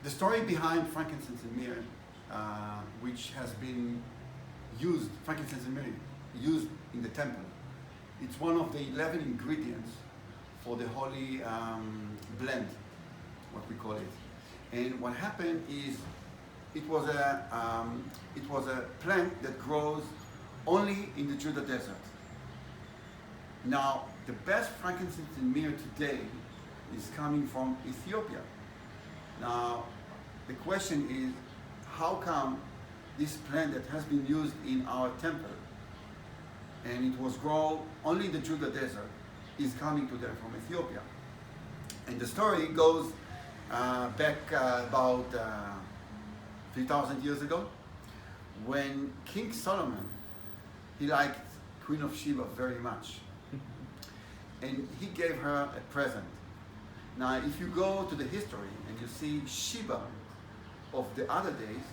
The story behind frankincense and myrrh, which has been used, frankincense and myrrh, used in the temple. It's one of the 11 ingredients for the holy blend, what we call it. And what happened is, it was a plant that grows only in the Judah desert. Now, the best frankincense and myrrh today is coming from Ethiopia. Now, the question is, how come this plant that has been used in our temple, and it was grown only in the Judah desert, is coming to them from Ethiopia? And the story goes back about 3,000 years ago, when King Solomon, he liked Queen of Sheba very much, and he gave her a present. Now, if you go to the history and you see Sheba of the other days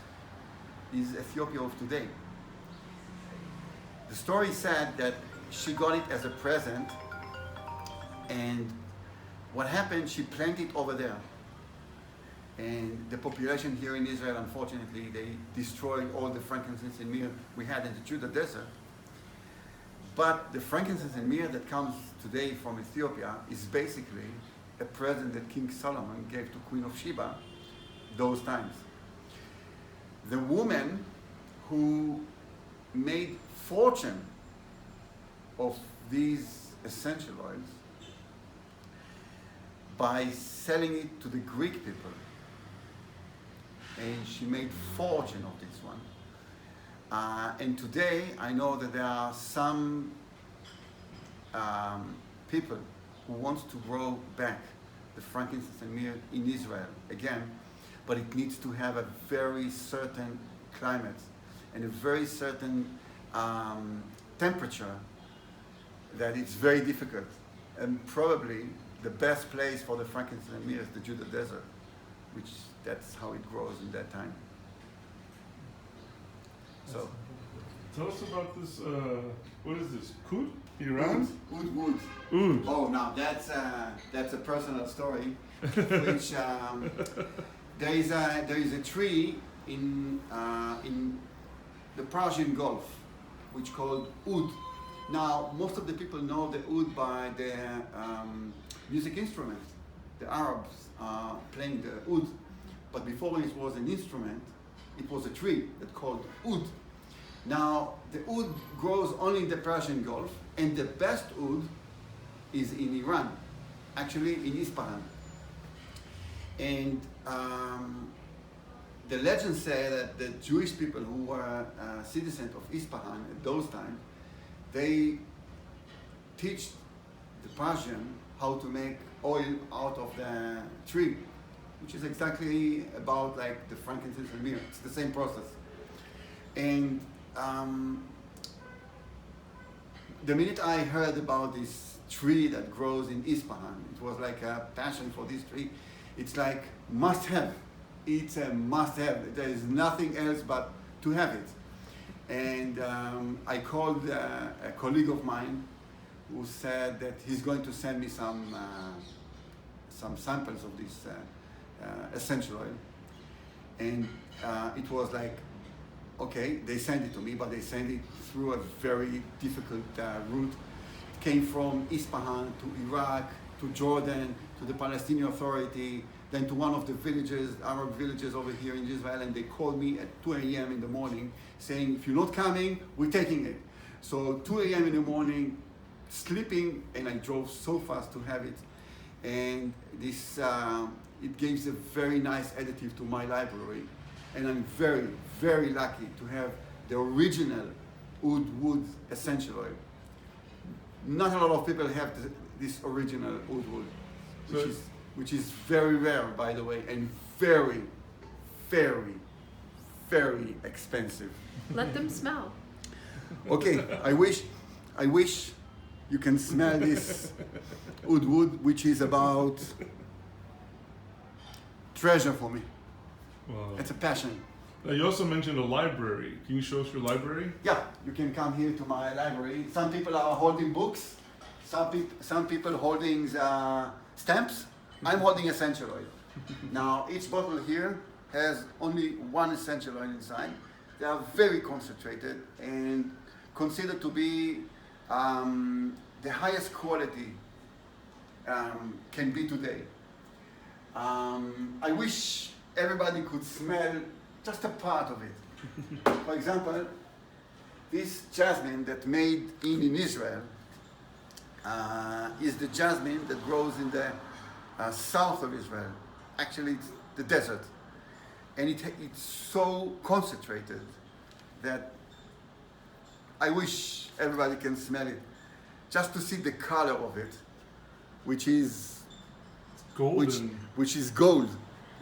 is Ethiopia of today. The story said that she got it as a present, and what happened, she planted it over there. And the population here in Israel, unfortunately, they destroyed all the frankincense and myrrh we had in the Judah desert. But the frankincense and myrrh that comes today from Ethiopia is basically a present that King Solomon gave to Queen of Sheba those times. The woman who made fortune of these essential oils by selling it to the Greek people, and she made fortune of this one. And today I know that there are some people who want to grow back the frankincense and myrrh in Israel again, but it needs to have a very certain climate and a very certain temperature that it's very difficult. And probably the best place for the frankincense and myrrh is the Judah desert, which that's how it grows in that time. So, tell us about this. What is this? Oud? Iran? Oud. Oud. Oh, now that's a personal story. Which there is a tree in the Persian Gulf, which called oud. Now, most of the people know the oud by the music instrument. The Arabs are playing the oud, but before it was an instrument, it was a tree that called oud. Now, the oud grows only in the Persian Gulf, and the best oud is in Iran, actually in Isfahan. And the legends say that the Jewish people who were citizens of Isfahan at those times, they teach the Persian how to make oil out of the tree, which is exactly about like the frankincense and myrrh. It's the same process. And the minute I heard about this tree that grows in Isfahan, it was like a passion for this tree. It's like must have. It's a must have. There is nothing else but to have it. And I called a colleague of mine who said that he's going to send me some samples of this essential oil. And it was like, okay, they sent it to me, but they sent it through a very difficult route. It came from Isfahan to Iraq, to Jordan, to the Palestinian Authority, then to one of the villages, Arab villages over here in Israel, and they called me at 2 a.m. in the morning saying, if you're not coming, we're taking it. So 2 a.m. in the morning, sleeping, and I drove so fast to have it. And this, it gives a very nice additive to my library. And I'm very, very lucky to have the original oud wood essential oil. Not a lot of people have this original oud wood, which is very rare, by the way, and very, very, very expensive. Let them smell. Okay, I wish you can smell this oud wood, which is about treasure for me. Wow. It's a passion. Now you also mentioned a library. Can you show us your library? Yeah, you can come here to my library. Some people are holding books. Some people holding stamps. I'm holding essential oil. Now, each bottle here has only one essential oil inside. They are very concentrated and considered to be the highest quality can be today. I wish everybody could smell just a part of it. For example, this jasmine that made in Israel is the jasmine that grows in the south of Israel. Actually, it's the desert. And it's so concentrated that I wish everybody can smell it. Just to see the color of it, which is golden. Which is gold.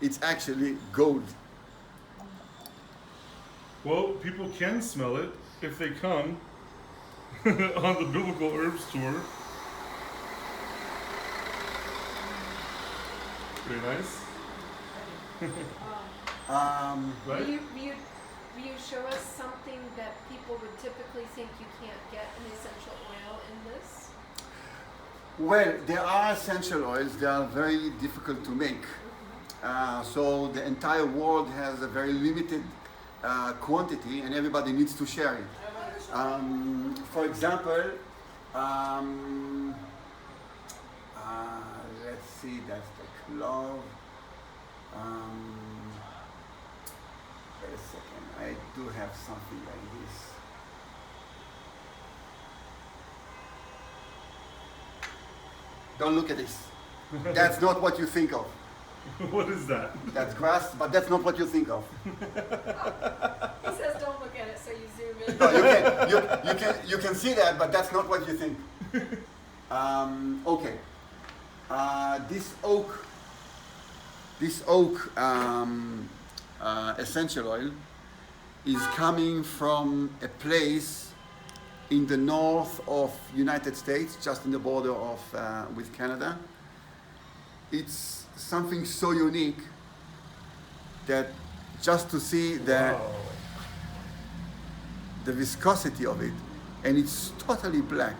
It's actually gold. Well, people can smell it if they come on the Biblical Herbs Tour. Pretty nice. Right? Will you show us something that people would typically think you can't get an essential oil in this? Well, there are essential oils. They are very difficult to make. So the entire world has a very limited quantity, and everybody needs to share it. For example, let's see, that's the clove. Wait a second, I do have something like this. Don't look at this. That's not what you think of. What is that? That's grass, but that's not what you think of. He says don't look at it, so you zoom in. No, you can see that, but that's not what you think. Okay. This oak essential oil is coming from a place in the north of United States, just in the border of with Canada. It's something so unique that just to see the viscosity of it, and it's totally black.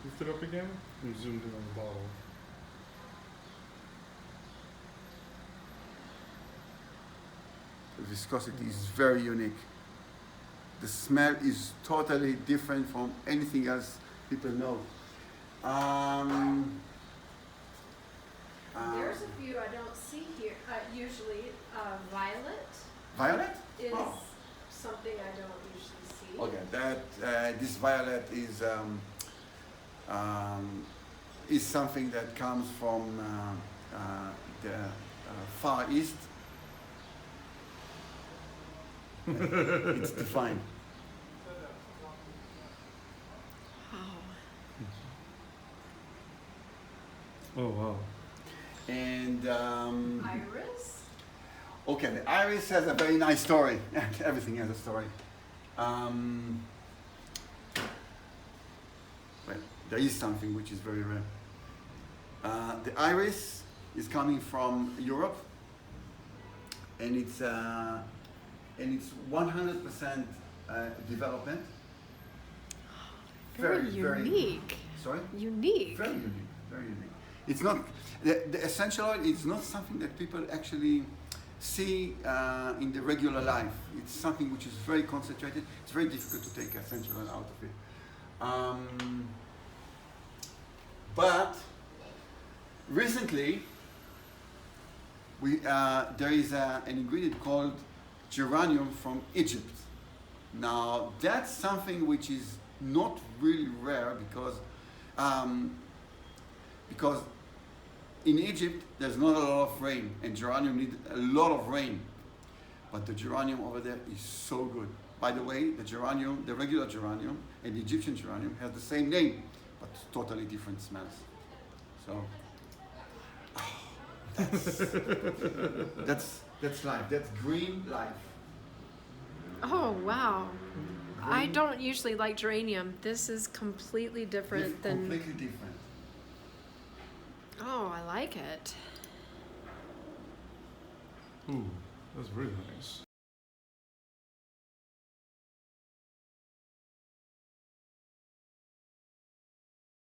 Lift it up again and zoomed in on the bottle. The viscosity is very unique. The smell is totally different from anything else people know. There's a few I don't see here. Usually, violet. Violet? Is Oh. something I don't usually see. Okay, this violet is something that comes from the Far East. It's defined. Oh, wow. And Iris. okay, the iris has a very nice story. Everything has a story. Well, there is something which is very rare. The iris is coming from Europe, and it's 100% development. Very unique. Sorry? Unique. Very unique. Very unique. It's not the essential oil is not something that people actually see in the regular life. It's something which is very concentrated. It's very difficult to take essential oil out of it. But recently, there is an ingredient called geranium from Egypt. Now that's something which is not really rare because in Egypt there's not a lot of rain, and geranium needs a lot of rain. But the geranium over there is so good. By the way, the geranium, the regular geranium and the Egyptian geranium has the same name, but totally different smells. So that's life. That's green life. Oh, wow. I don't usually like geranium. This is completely different than... Completely different. Oh, I like it. Ooh, that's really nice.